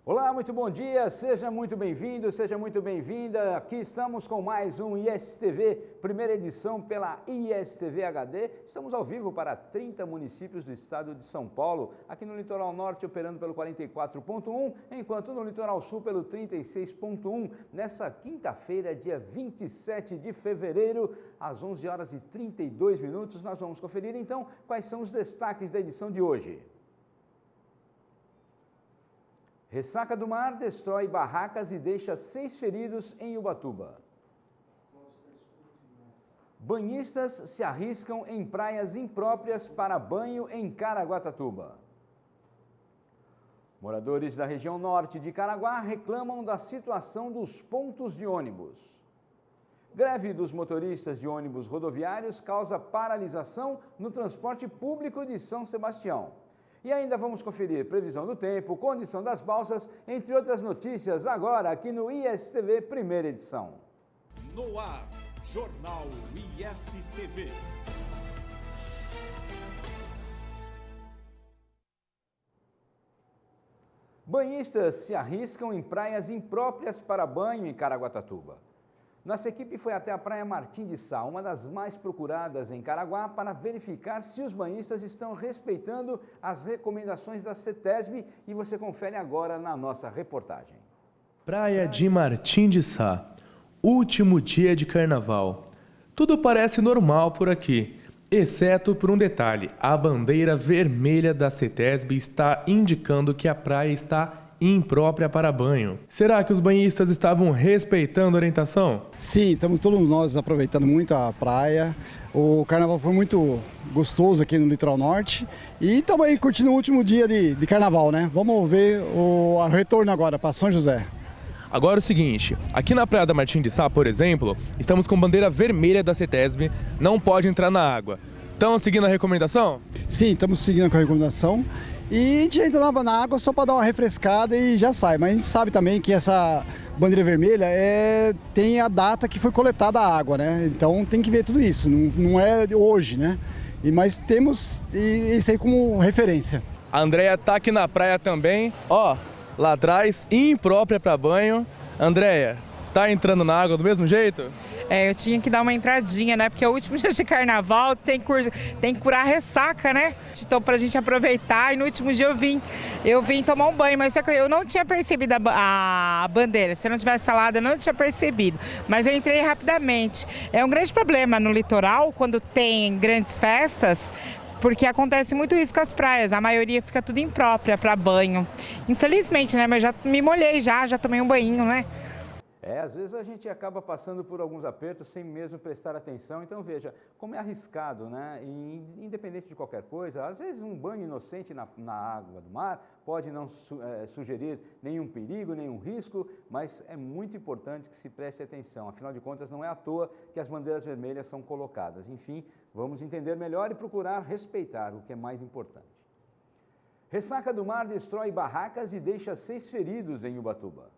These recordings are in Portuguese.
Olá, muito bom dia, seja muito bem-vindo, seja muito bem-vinda. Aqui estamos com mais um ISTV, primeira edição pela ISTV HD. Estamos ao vivo para 30 municípios do estado de São Paulo, aqui no Litoral Norte operando pelo 44.1, enquanto no Litoral Sul pelo 36.1. Nessa quinta-feira, dia 27 de fevereiro, às 11 horas e 32 minutos, nós vamos conferir então quais são os destaques da edição de hoje. Ressaca do mar destrói barracas e deixa 6 feridos em Ubatuba. Banhistas se arriscam em praias impróprias para banho em Caraguatatuba. Moradores da região norte de Caraguá reclamam da situação dos pontos de ônibus. Greve dos motoristas de ônibus rodoviários causa paralisação no transporte público de São Sebastião. E ainda vamos conferir previsão do tempo, condição das balsas, entre outras notícias, agora aqui no ISTV, primeira edição. No ar, Jornal ISTV. Banhistas se arriscam em praias impróprias para banho em Caraguatatuba. Nossa equipe foi até a Praia Martim de Sá, uma das mais procuradas em Caraguá, para verificar se os banhistas estão respeitando as recomendações da CETESB, e você confere agora na nossa reportagem. Praia de Martim de Sá, último dia de carnaval. Tudo parece normal por aqui, exceto por um detalhe: a bandeira vermelha da CETESB está indicando que a praia está imprópria para banho. Será que os banhistas estavam respeitando a orientação? Sim, estamos todos nós aproveitando muito a praia. O carnaval foi muito gostoso aqui no Litoral Norte e estamos aí curtindo o último dia de carnaval, né? Vamos ver o retorno agora para São José. Agora o seguinte, aqui na Praia da Martim de Sá, por exemplo, estamos com bandeira vermelha da CETESB, não pode entrar na água. Estão seguindo a recomendação? Sim, estamos seguindo com a recomendação. E a gente entra na água só para dar uma refrescada e já sai. Mas a gente sabe também que essa bandeira vermelha tem a data que foi coletada a água, né? Então tem que ver tudo isso, não é hoje, né? Mas temos isso aí como referência. A Andréia tá aqui na praia também, ó, lá atrás, imprópria para banho. Andréia, tá entrando na água do mesmo jeito? Eu tinha que dar uma entradinha, né? Porque é o último dia de carnaval, tem que curar a ressaca, né? Então, pra gente aproveitar. E no último dia eu vim tomar um banho, mas eu não tinha percebido a bandeira. Se eu não tivesse falado, eu não tinha percebido. Mas eu entrei rapidamente. É um grande problema no litoral, quando tem grandes festas, porque acontece muito isso com as praias. A maioria fica tudo imprópria para banho. Infelizmente, né? Mas já me molhei já tomei um banho, né? Às vezes a gente acaba passando por alguns apertos sem mesmo prestar atenção. Então veja, como é arriscado, né? E, independente de qualquer coisa, às vezes um banho inocente na água do mar pode não sugerir nenhum perigo, nenhum risco, mas é muito importante que se preste atenção. Afinal de contas, não é à toa que as bandeiras vermelhas são colocadas. Enfim, vamos entender melhor e procurar respeitar, o que é mais importante. Ressaca do mar destrói barracas e deixa 6 feridos em Ubatuba.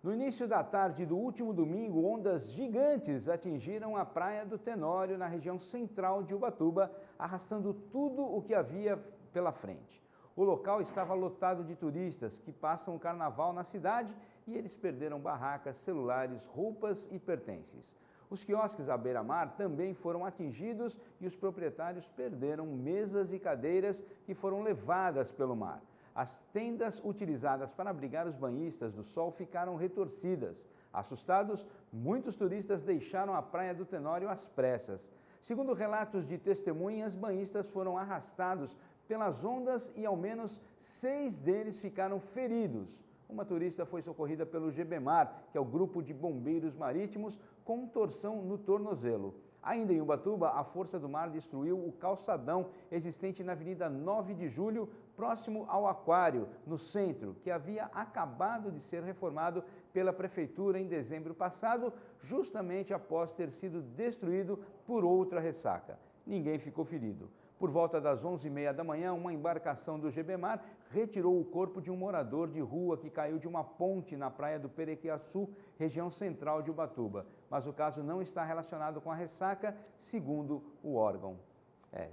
No início da tarde do último domingo, ondas gigantes atingiram a Praia do Tenório, na região central de Ubatuba, arrastando tudo o que havia pela frente. O local estava lotado de turistas que passam o carnaval na cidade e eles perderam barracas, celulares, roupas e pertences. Os quiosques à beira-mar também foram atingidos e os proprietários perderam mesas e cadeiras que foram levadas pelo mar. As tendas utilizadas para abrigar os banhistas do sol ficaram retorcidas. Assustados, muitos turistas deixaram a Praia do Tenório às pressas. Segundo relatos de testemunhas, banhistas foram arrastados pelas ondas e ao menos 6 deles ficaram feridos. Uma turista foi socorrida pelo GBMAR, que é o Grupo de Bombeiros Marítimos, com torção no tornozelo. Ainda em Ubatuba, a Força do Mar destruiu o calçadão existente na Avenida 9 de Julho, próximo ao Aquário, no centro, que havia acabado de ser reformado pela Prefeitura em dezembro passado, justamente após ter sido destruído por outra ressaca. Ninguém ficou ferido. Por volta das 11h30 da manhã, uma embarcação do GBMAR retirou o corpo de um morador de rua que caiu de uma ponte na praia do Perequiaçu, região central de Ubatuba. Mas o caso não está relacionado com a ressaca, segundo o órgão.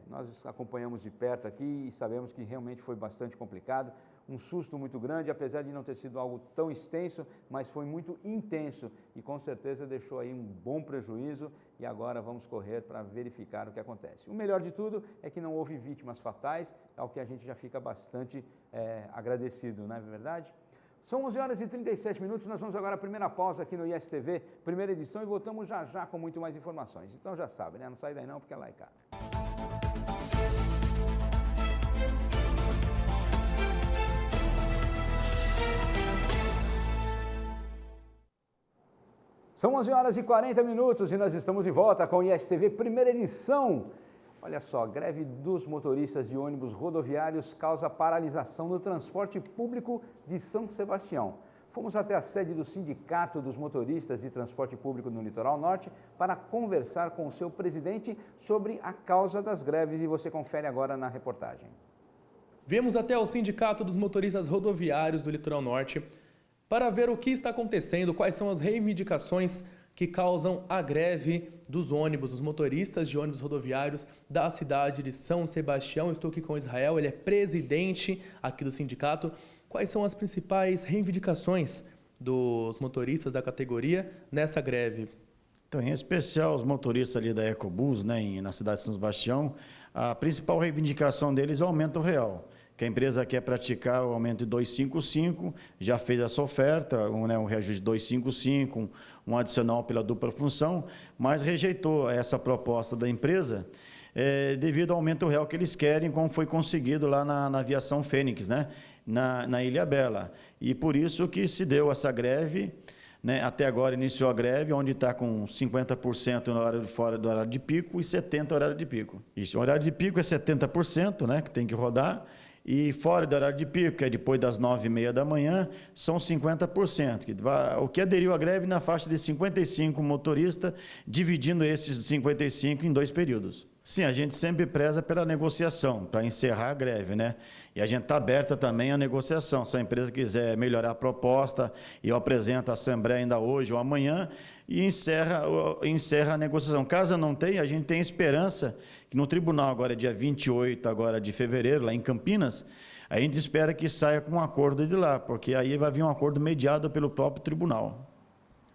Nós acompanhamos de perto aqui e sabemos que realmente foi bastante complicado. um susto muito grande, apesar de não ter sido algo tão extenso, mas foi muito intenso e com certeza deixou aí um bom prejuízo e agora vamos correr para verificar o que acontece. O melhor de tudo é que não houve vítimas fatais, ao que a gente já fica bastante agradecido, não é verdade? São 11h37, nós vamos agora à primeira pausa aqui no ISTV, primeira edição, e voltamos já já com muito mais informações. Então já sabe, né? Não sai daí não, porque lá é caro. São 11h40 e nós estamos de volta com o ISTV, primeira edição. Olha só, greve dos motoristas de ônibus rodoviários causa paralisação no transporte público de São Sebastião. Fomos até a sede do Sindicato dos Motoristas de Transporte Público no Litoral Norte para conversar com o seu presidente sobre a causa das greves e você confere agora na reportagem. Viemos até o Sindicato dos Motoristas Rodoviários do Litoral Norte para ver o que está acontecendo, quais são as reivindicações que causam a greve dos ônibus, dos motoristas de ônibus rodoviários da cidade de São Sebastião. Estou aqui com Israel, ele é presidente aqui do sindicato. Quais são as principais reivindicações dos motoristas da categoria nessa greve? Então, em especial os motoristas ali da Ecobus, né, na cidade de São Sebastião, a principal reivindicação deles é o aumento real, que a empresa quer praticar o aumento de 255, já fez essa oferta, um reajuste de 255, um adicional pela dupla função, mas rejeitou essa proposta da empresa devido ao aumento real que eles querem, como foi conseguido lá na aviação Fênix, né, na Ilhabela. E por isso que se deu essa greve, né, até agora iniciou a greve, onde está com 50% no horário fora do horário de pico e 70% no horário de pico. Isso, o horário de pico é 70%, né, que tem que rodar, e fora do horário de pico, que é depois das 9h30 da manhã, são 50%. O que aderiu à greve na faixa de 55 motoristas, dividindo esses 55 em 2 períodos. Sim, a gente sempre preza pela negociação, para encerrar a greve, né? E a gente está aberta também à negociação. Se a empresa quiser melhorar a proposta, eu apresento à Assembleia ainda hoje ou amanhã e encerra a negociação. Caso não tenha, a gente tem esperança que no tribunal, agora dia 28 agora de fevereiro, lá em Campinas, a gente espera que saia com um acordo de lá, porque aí vai vir um acordo mediado pelo próprio tribunal.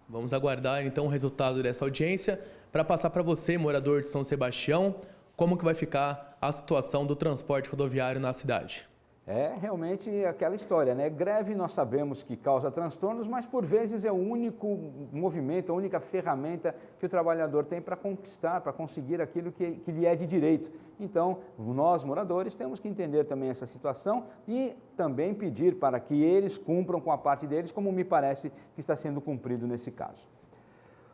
Vamos aguardar então o resultado dessa audiência para passar para você, morador de São Sebastião, como que vai ficar a situação do transporte rodoviário na cidade. É realmente aquela história, né? Greve nós sabemos que causa transtornos, mas por vezes é o único movimento, a única ferramenta que o trabalhador tem para conquistar, para conseguir aquilo que lhe é de direito. Então, nós moradores temos que entender também essa situação e também pedir para que eles cumpram com a parte deles, como me parece que está sendo cumprido nesse caso.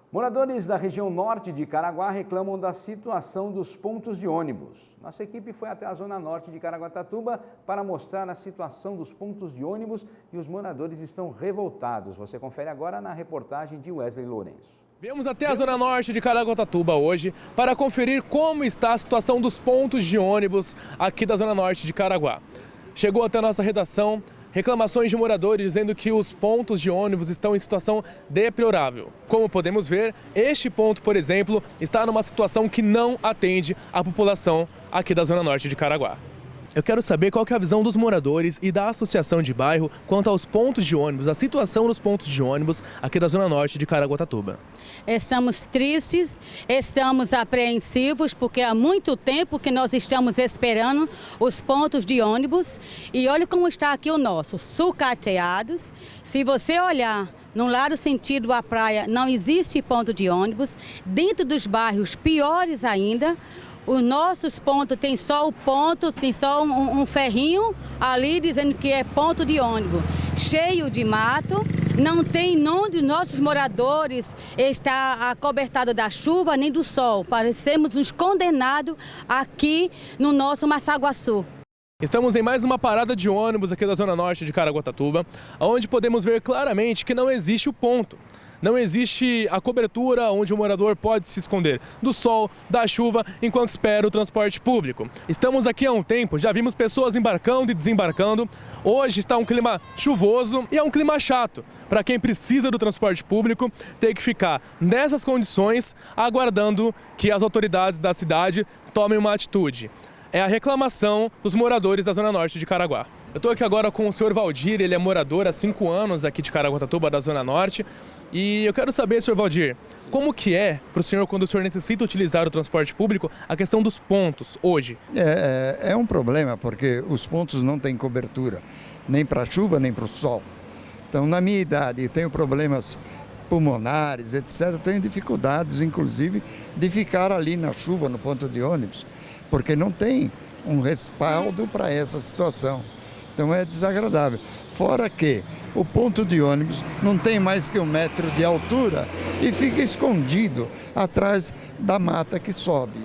Moradores da região norte de Caraguá reclamam da situação dos pontos de ônibus. Nossa equipe foi até a zona norte de Caraguatatuba para mostrar a situação dos pontos de ônibus e os moradores estão revoltados. Você confere agora na reportagem de Wesley Lourenço. Viemos até a zona norte de Caraguatatuba hoje para conferir como está a situação dos pontos de ônibus aqui da zona norte de Caraguá. Chegou até a nossa redação reclamações de moradores dizendo que os pontos de ônibus estão em situação deplorável. Como podemos ver, este ponto, por exemplo, está numa situação que não atende a população aqui da zona norte de Caraguá. Eu quero saber qual que é a visão dos moradores e da associação de bairro quanto aos pontos de ônibus, a situação dos pontos de ônibus aqui da zona norte de Caraguatatuba. Estamos tristes, estamos apreensivos, porque há muito tempo que nós estamos esperando os pontos de ônibus. E olha como está aqui o nosso, sucateados. Se você olhar no lado sentido à praia, não existe ponto de ônibus. Dentro dos bairros, piores ainda. Os nossos pontos tem só o ponto, tem só um ferrinho ali dizendo que é ponto de ônibus. Cheio de mato, não tem onde nossos moradores está acobertado da chuva nem do sol. Parecemos uns condenados aqui no nosso Massaguaçu. Estamos em mais uma parada de ônibus aqui da zona norte de Caraguatatuba, onde podemos ver claramente que não existe o ponto. Não existe a cobertura onde o morador pode se esconder do sol, da chuva, enquanto espera o transporte público. Estamos aqui há um tempo, já vimos pessoas embarcando e desembarcando. Hoje está um clima chuvoso e é um clima chato. Para quem precisa do transporte público, ter que ficar nessas condições, aguardando que as autoridades da cidade tomem uma atitude. É a reclamação dos moradores da zona norte de Caraguá. Eu estou aqui agora com o senhor Valdir, ele é morador há 5 anos aqui de Caraguatatuba, da Zona Norte. E eu quero saber, senhor Valdir, como que é para o senhor, quando o senhor necessita utilizar o transporte público, a questão dos pontos hoje? É um problema, porque os pontos não têm cobertura, nem para a chuva, nem para o sol. Então, na minha idade, tenho problemas pulmonares, etc. Tenho dificuldades, inclusive, de ficar ali na chuva, no ponto de ônibus, porque não tem um respaldo para essa situação. Então é desagradável. Fora que o ponto de ônibus não tem mais que 1 metro de altura e fica escondido atrás da mata que sobe.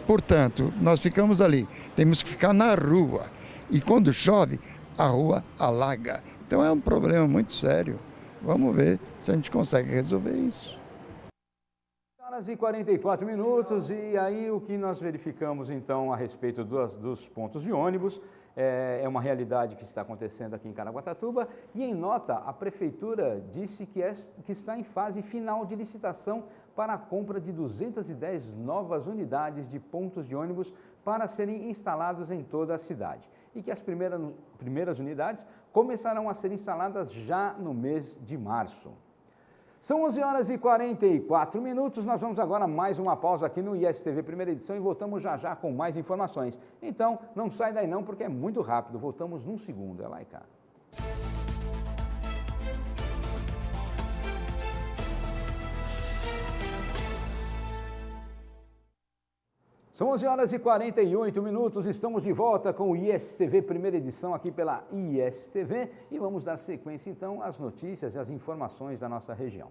Portanto, nós ficamos ali, temos que ficar na rua. E quando chove, a rua alaga. Então é um problema muito sério. Vamos ver se a gente consegue resolver isso. Horas e 44 minutos, e aí o que nós verificamos então a respeito dos pontos de ônibus é uma realidade que está acontecendo aqui em Caraguatatuba, e em nota a Prefeitura disse que está em fase final de licitação para a compra de 210 novas unidades de pontos de ônibus para serem instalados em toda a cidade. E que as primeiras unidades começarão a ser instaladas já no mês de março. São 11 horas e 44 minutos, nós vamos agora mais uma pausa aqui no ISTV Primeira Edição e voltamos já já com mais informações. Então, não sai daí não, porque é muito rápido, voltamos num segundo, é lá e cá. São 11 horas e 48 minutos, estamos de volta com o ISTV Primeira Edição aqui pela ISTV e vamos dar sequência então às notícias e às informações da nossa região.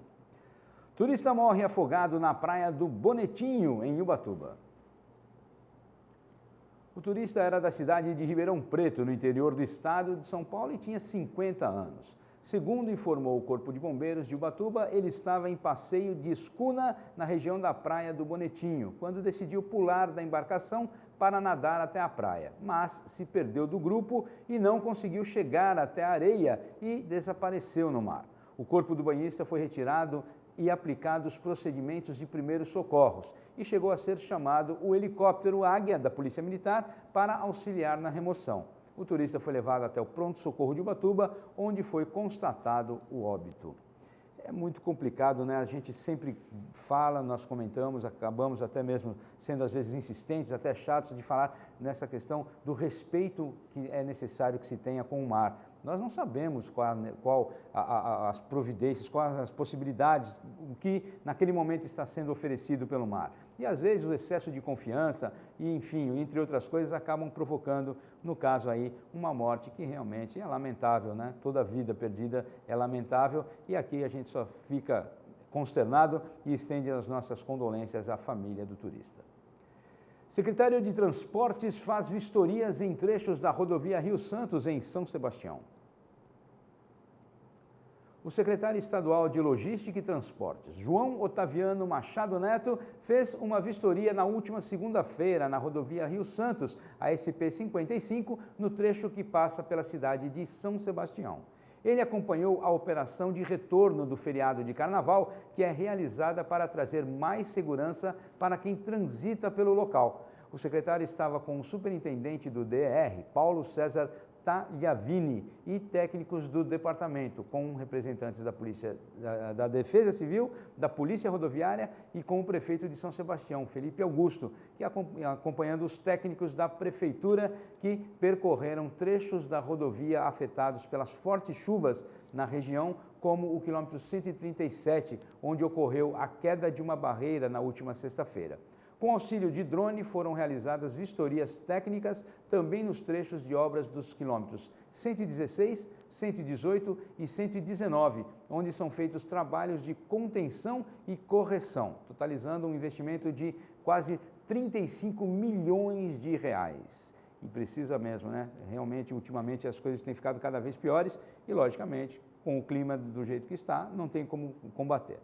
Turista morre afogado na praia do Bonetinho, em Ubatuba. O turista era da cidade de Ribeirão Preto, no interior do estado de São Paulo, e tinha 50 anos. Segundo informou o Corpo de Bombeiros de Ubatuba, ele estava em passeio de escuna na região da praia do Bonetinho, quando decidiu pular da embarcação para nadar até a praia, mas se perdeu do grupo e não conseguiu chegar até a areia e desapareceu no mar. O corpo do banhista foi retirado e aplicado os procedimentos de primeiros socorros e chegou a ser chamado o helicóptero Águia da Polícia Militar para auxiliar na remoção. O turista foi levado até o pronto-socorro de Ubatuba, onde foi constatado o óbito. É muito complicado, né? A gente sempre fala, nós comentamos, acabamos até mesmo sendo às vezes insistentes, até chatos de falar nessa questão do respeito que é necessário que se tenha com o mar. Nós não sabemos qual as providências, quais as possibilidades, o que naquele momento está sendo oferecido pelo mar. E às vezes o excesso de confiança e, enfim, entre outras coisas, acabam provocando, no caso aí, uma morte que realmente é lamentável, né? Toda vida perdida é lamentável e aqui a gente só fica consternado e estende as nossas condolências à família do turista. Secretário de Transportes faz vistorias em trechos da rodovia Rio Santos, em São Sebastião. O secretário estadual de Logística e Transportes, João Otaviano Machado Neto, fez uma vistoria na última segunda-feira na rodovia Rio Santos, a SP-55, no trecho que passa pela cidade de São Sebastião. Ele acompanhou a operação de retorno do feriado de Carnaval, que é realizada para trazer mais segurança para quem transita pelo local. O secretário estava com o superintendente do DR, Paulo César Tagliavini, e técnicos do departamento, com representantes da Polícia, da Defesa Civil, da Polícia Rodoviária e com o prefeito de São Sebastião, Felipe Augusto, que acompanhando os técnicos da prefeitura que percorreram trechos da rodovia afetados pelas fortes chuvas na região, como o quilômetro 137, onde ocorreu a queda de uma barreira na última sexta-feira. Com auxílio de drone, foram realizadas vistorias técnicas também nos trechos de obras dos quilômetros 116, 118 e 119, onde são feitos trabalhos de contenção e correção, totalizando um investimento de quase 35 milhões de reais. E precisa mesmo, né? Realmente, ultimamente, as coisas têm ficado cada vez piores e, logicamente, com o clima do jeito que está, não tem como combater.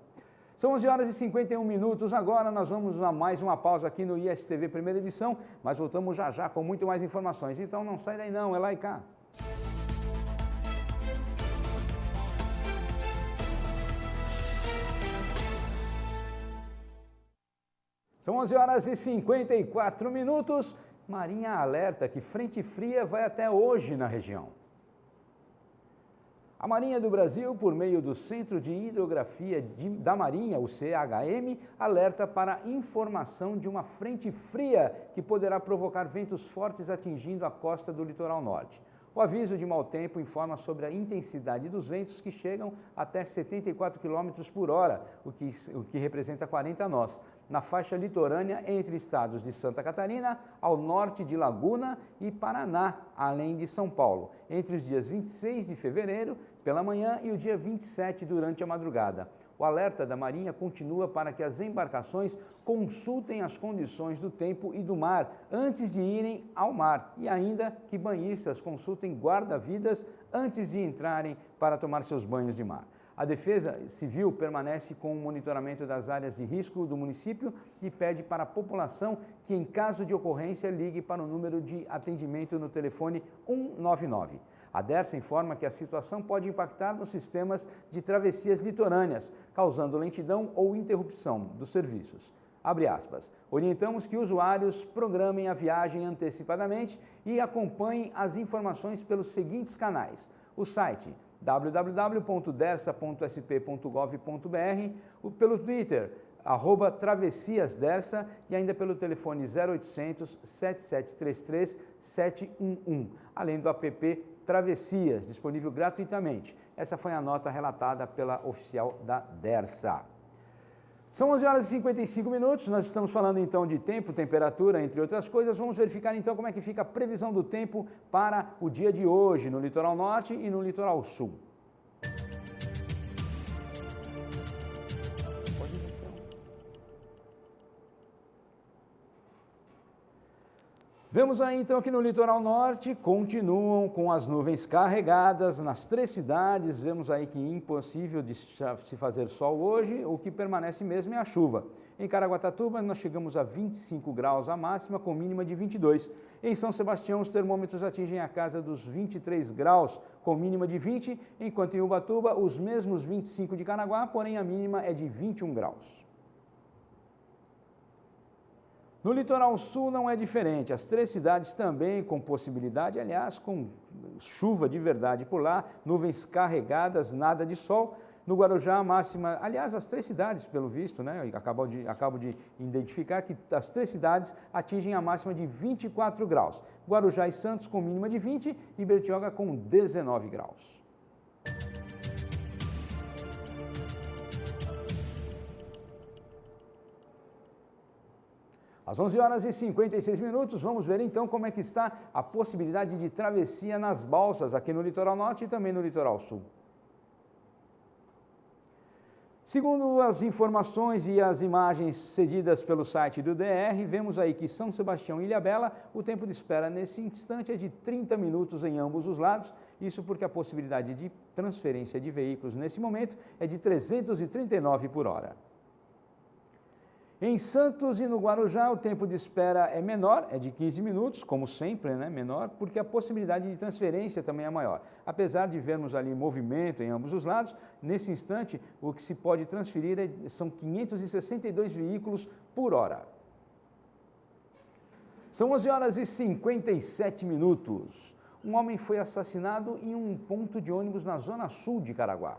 São 11 horas e 51 minutos, agora nós vamos a mais uma pausa aqui no ISTV Primeira Edição, mas voltamos já já com muito mais informações, então não sai daí não, é lá e cá. São 11 horas e 54 minutos, Marinha alerta que frente fria vai até hoje na região. A Marinha do Brasil, por meio do Centro de Hidrografia da Marinha, o CHM, alerta para a informação de uma frente fria que poderá provocar ventos fortes atingindo a costa do litoral norte. O aviso de mau tempo informa sobre a intensidade dos ventos que chegam até 74 km por hora, o que representa 40 nós, na faixa litorânea entre estados de Santa Catarina, ao norte de Laguna e Paraná, além de São Paulo, entre os dias 26 de fevereiro, pela manhã, e o dia 27 durante a madrugada. O alerta da Marinha continua para que as embarcações consultem as condições do tempo e do mar antes de irem ao mar e ainda que banhistas consultem guarda-vidas antes de entrarem para tomar seus banhos de mar. A Defesa Civil permanece com o monitoramento das áreas de risco do município e pede para a população que, em caso de ocorrência, ligue para o número de atendimento no telefone 199. A DERSA informa que a situação pode impactar nos sistemas de travessias litorâneas, causando lentidão ou interrupção dos serviços. Abre aspas. Orientamos que usuários programem a viagem antecipadamente e acompanhem as informações pelos seguintes canais: o site www.dersa.sp.gov.br, pelo Twitter, @travessiasdersa e ainda pelo telefone 0800 7733 711, além do app Travessias, disponível gratuitamente. Essa foi a nota relatada pela oficial da DERSA. São 11 horas e 55 minutos, nós estamos falando então de tempo, temperatura, entre outras coisas. Vamos verificar então como é que fica a previsão do tempo para o dia de hoje no litoral norte e no litoral sul. Vemos aí então que no litoral norte continuam com as nuvens carregadas nas 3 cidades. Vemos aí que é impossível de se fazer sol hoje, o que permanece mesmo é a chuva. Em Caraguatatuba nós chegamos a 25 graus a máxima com mínima de 22. Em São Sebastião os termômetros atingem a casa dos 23 graus com mínima de 20, enquanto em Ubatuba os mesmos 25 de Caraguá, porém a mínima é de 21 graus. No litoral sul não é diferente, as 3 cidades também com possibilidade, aliás, com chuva de verdade por lá, nuvens carregadas, nada de sol. No Guarujá, a máxima, aliás, as 3 cidades, pelo visto, né, acabo de identificar que as 3 cidades atingem a máxima de 24 graus. Guarujá e Santos com mínima de 20 e Bertioga com 19 graus. Às 11 horas e 56 minutos, vamos ver então como é que está a possibilidade de travessia nas balsas aqui no litoral norte e também no litoral sul. Segundo as informações e as imagens cedidas pelo site do DR, vemos aí que São Sebastião e Ilhabela, o tempo de espera nesse instante é de 30 minutos em ambos os lados, isso porque a possibilidade de transferência de veículos nesse momento é de 339 por hora. Em Santos e no Guarujá, o tempo de espera é menor, é de 15 minutos, como sempre, né, menor, porque a possibilidade de transferência também é maior. Apesar de vermos ali movimento em ambos os lados, nesse instante, o que se pode transferir são 562 veículos por hora. São 11 horas e 57 minutos. Um homem foi assassinado em um ponto de ônibus na zona sul de Caraguá.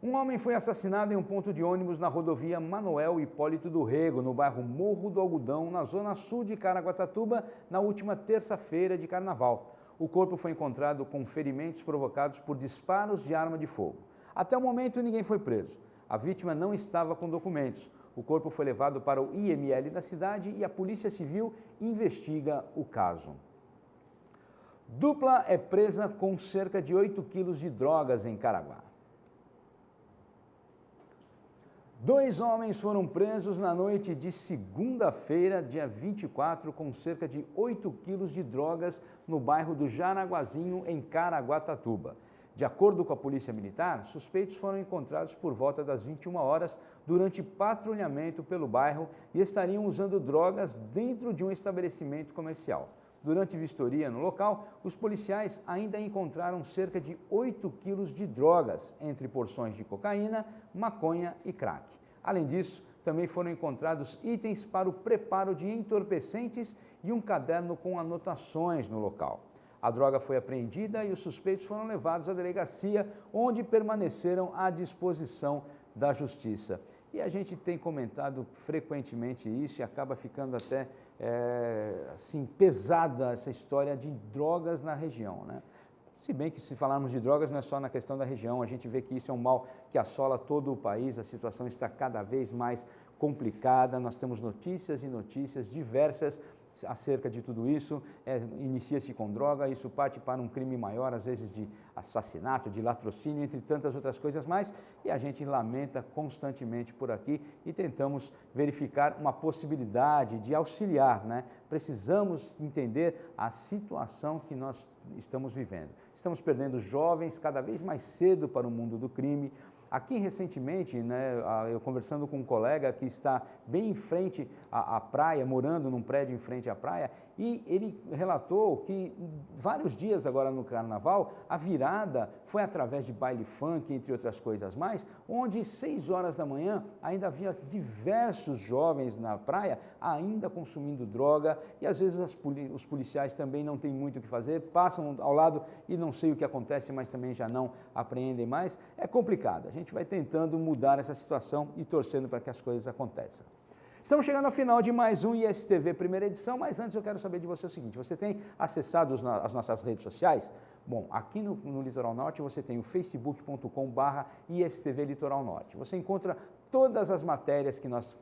Um homem foi assassinado em um ponto de ônibus na rodovia Manoel Hipólito do Rego, no bairro Morro do Algodão, na zona sul de Caraguatatuba, na última terça-feira de carnaval. O corpo foi encontrado com ferimentos provocados por disparos de arma de fogo. Até o momento, ninguém foi preso. A vítima não estava com documentos. O corpo foi levado para o IML da cidade e a Polícia Civil investiga o caso. Dupla é presa com cerca de 8 quilos de drogas em Caraguá. 2 homens foram presos na noite de segunda-feira, dia 24, com cerca de 8 quilos de drogas no bairro do Jaraguazinho, em Caraguatatuba. De acordo com a Polícia Militar, suspeitos foram encontrados por volta das 21 horas durante patrulhamento pelo bairro e estariam usando drogas dentro de um estabelecimento comercial. Durante vistoria no local, os policiais ainda encontraram cerca de 8 quilos de drogas, entre porções de cocaína, maconha e crack. Além disso, também foram encontrados itens para o preparo de entorpecentes e um caderno com anotações no local. A droga foi apreendida e os suspeitos foram levados à delegacia, onde permaneceram à disposição da Justiça. E a gente tem comentado frequentemente isso e acaba ficando até assim, pesada essa história de drogas na região, né? Se bem que se falarmos de drogas não é só na questão da região, a gente vê que isso é um mal que assola todo o país, a situação está cada vez mais complicada, nós temos notícias e notícias diversas acerca de tudo isso, inicia-se com droga, isso parte para um crime maior, às vezes de assassinato, de latrocínio, entre tantas outras coisas mais, e a gente lamenta constantemente por aqui e tentamos verificar uma possibilidade de auxiliar, né? Precisamos entender a situação que nós estamos vivendo. Estamos perdendo jovens cada vez mais cedo para o mundo do crime. Aqui recentemente, né, eu conversando com um colega que está bem em frente à praia, morando num prédio em frente à praia, e ele relatou que vários dias agora no Carnaval, a virada foi através de baile funk, entre outras coisas mais, onde 6 horas da manhã ainda havia diversos jovens na praia ainda consumindo droga e às vezes os policiais também não têm muito o que fazer, passam ao lado e não sei o que acontece, mas também já não apreendem mais. É complicado, a gente vai tentando mudar essa situação e torcendo para que as coisas aconteçam. Estamos chegando ao final de mais um ISTV Primeira Edição, mas antes eu quero saber de você o seguinte, você tem acessado as nossas redes sociais? Bom, aqui no Litoral Norte você tem o facebook.com/ISTV Litoral Norte. Você encontra todas as matérias que nós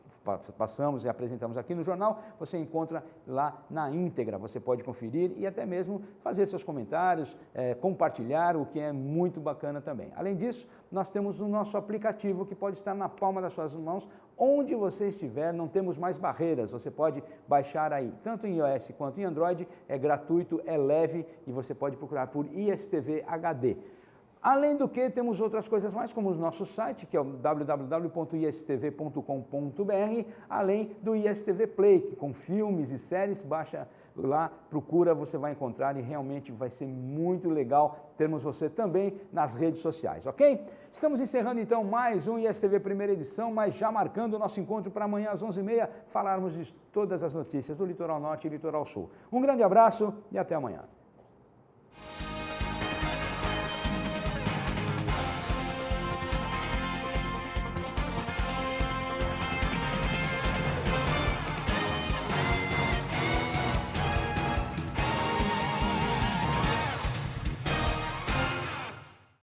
passamos e apresentamos aqui no jornal, você encontra lá na íntegra, você pode conferir e até mesmo fazer seus comentários, compartilhar, o que é muito bacana também. Além disso, nós temos o nosso aplicativo que pode estar na palma das suas mãos, onde você estiver, não temos mais barreiras, você pode baixar aí, tanto em iOS quanto em Android, é gratuito, é leve e você pode procurar por ISTV HD. Além do que, temos outras coisas mais, como o nosso site, que é o www.istv.com.br, além do ISTV Play, que com filmes e séries, baixa lá, procura, você vai encontrar e realmente vai ser muito legal termos você também nas redes sociais, ok? Estamos encerrando então mais um ISTV Primeira Edição, mas já marcando o nosso encontro para amanhã às 11h30, falarmos de todas as notícias do Litoral Norte e Litoral Sul. Um grande abraço e até amanhã.